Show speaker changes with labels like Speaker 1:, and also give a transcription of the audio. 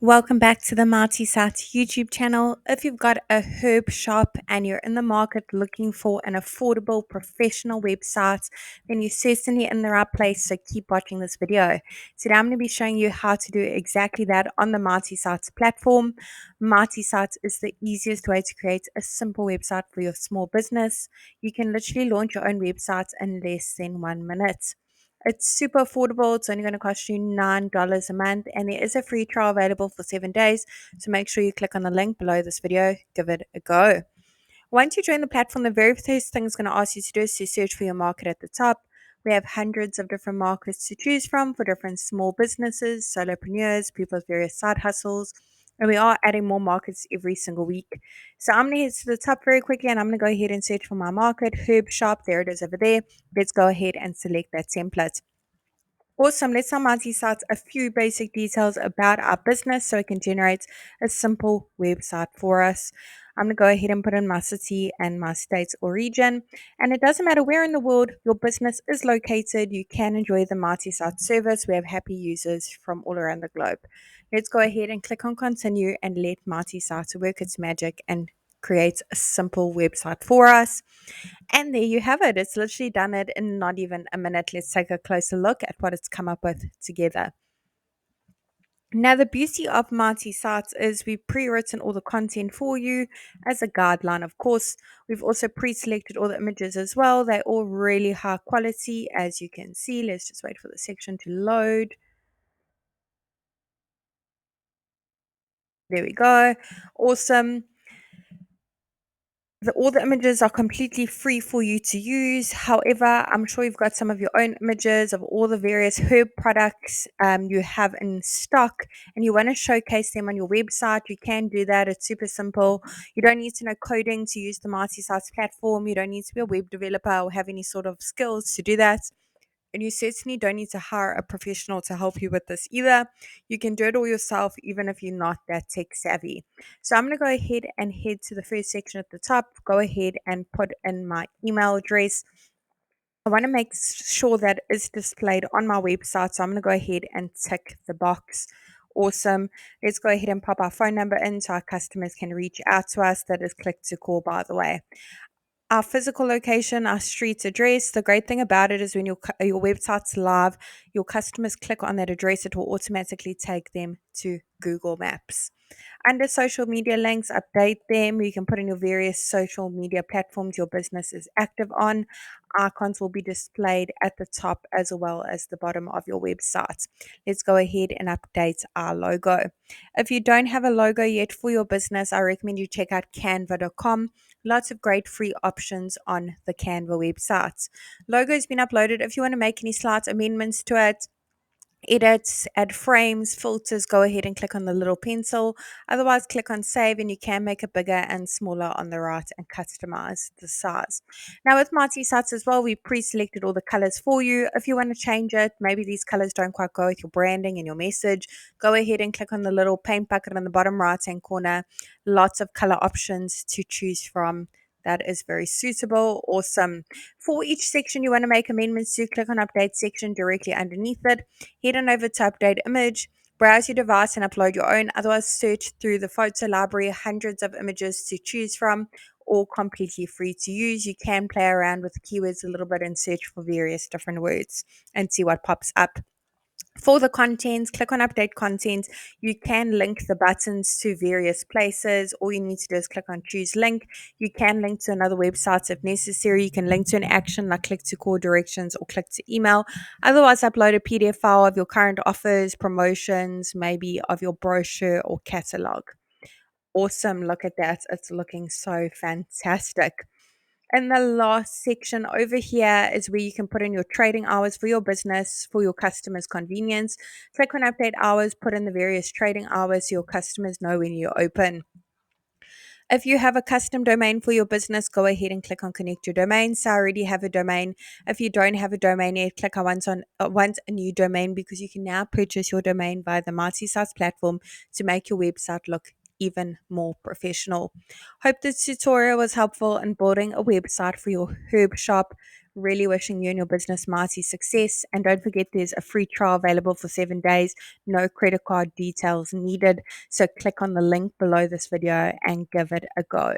Speaker 1: Welcome back to the Marty Sats YouTube channel. If you've got a herb shop and you're in the market looking for an affordable professional website, then you're certainly in the right place. So keep watching this video. Today I'm going to be showing you how to do exactly that on the Marty Sites platform. Marty Sites is the easiest way to create a simple website for your small business. You can literally launch your own website in less than 1 minute. It's super affordable. It's only going to cost you $9 a month, and there is a free trial available for 7 days. So make sure you click on the link below this video. Give it a go. Once you join the platform, the very first thing it's going to ask you to do is to search for your market at the top. We have hundreds of different markets to choose from for different small businesses, solopreneurs, people with various side hustles, and we are adding more markets every single week. So I'm going to head to the top very quickly and I'm going to go ahead and search for my market, Herb Shop. There it is over there. Let's go ahead and select that template. Awesome. Let's summarize these sites a few basic details about our business so it can generate a simple website for us. I'm going to go ahead and put in my city and my state or region. And it doesn't matter where in the world your business is located, you can enjoy the Marty site service. We have happy users from all around the globe. Let's go ahead and click on continue and let Marty site work its magic and create a simple website for us. And there you have it. It's literally done it in not even a minute. Let's take a closer look at what it's come up with together. Now, the beauty of Marty Sites is we've pre-written all the content for you as a guideline. Of course, we've also pre-selected all the images as well. They're all really high quality, as you can see. Let's just wait for the section to load. There we go. Awesome. All the images are completely free for you to use. However, I'm sure you've got some of your own images of all the various herb products you have in stock and you want to showcase them on your website. You can do that. It's super simple. You don't need to know coding to use the Marty Sites platform. You don't need to be a web developer or have any sort of skills to do that. And you certainly don't need to hire a professional to help you with this either. You can do it all yourself, even if you're not that tech savvy. So I'm going to go ahead and head to the first section at the top. Go ahead and put in my email address. I want to make sure that is displayed on my website. So I'm going to go ahead and tick the box. Awesome. Let's go ahead and pop our phone number in so our customers can reach out to us. That is click to call, by the way. Our physical location, our street address. The great thing about it is when your website's live, your customers click on that address, it will automatically take them to Google Maps. Under social media links, update them. You can put in your various social media platforms your business is active on. Icons will be displayed at the top as well as the bottom of your website. Let's go ahead and update our logo. If you don't have a logo yet for your business, I recommend you check out canva.com. Lots of great free options on the Canva website. Logo has been uploaded. If you want to make any slight amendments to it, edits, add frames, filters, go ahead and click on the little pencil. Otherwise, click on save and you can make it bigger and smaller on the right and customize the size. Now, with Marty Sites as well, we pre-selected all the colors for you. If you want to change it, maybe these colors don't quite go with your branding and your message, go ahead and click on the little paint bucket on the bottom right hand corner. Lots of color options to choose from. That is very suitable. Awesome. For each section you want to make amendments to, click on update section directly underneath it. Head on over to update image, browse your device and upload your own. Otherwise, search through the photo library, hundreds of images to choose from, all completely free to use. You can play around with the keywords a little bit and search for various different words and see what pops up. For the contents, click on update content. You can link the buttons to various places. All you need to do is click on choose link. You can link to another website if necessary. You can link to an action like click to call directions or click to email. Otherwise, upload a PDF file of your current offers, promotions, maybe of your brochure or catalog. Awesome. Look at that. It's looking so fantastic. And the last section over here is where you can put in your trading hours for your business, for your customers' convenience. Click on update hours, put in the various trading hours so your customers know when you're open. If you have a custom domain for your business, go ahead and click on connect your domain. So I already have a domain. If you don't have a domain yet, click on want a new domain because you can now purchase your domain via the Marty Sites platform to make your website look even more professional. Hope this tutorial was helpful in building a website for your herb shop. Really wishing you and your business mighty success. And don't forget, there's a free trial available for 7 days. No credit card details needed. So click on the link below this video and give it a go.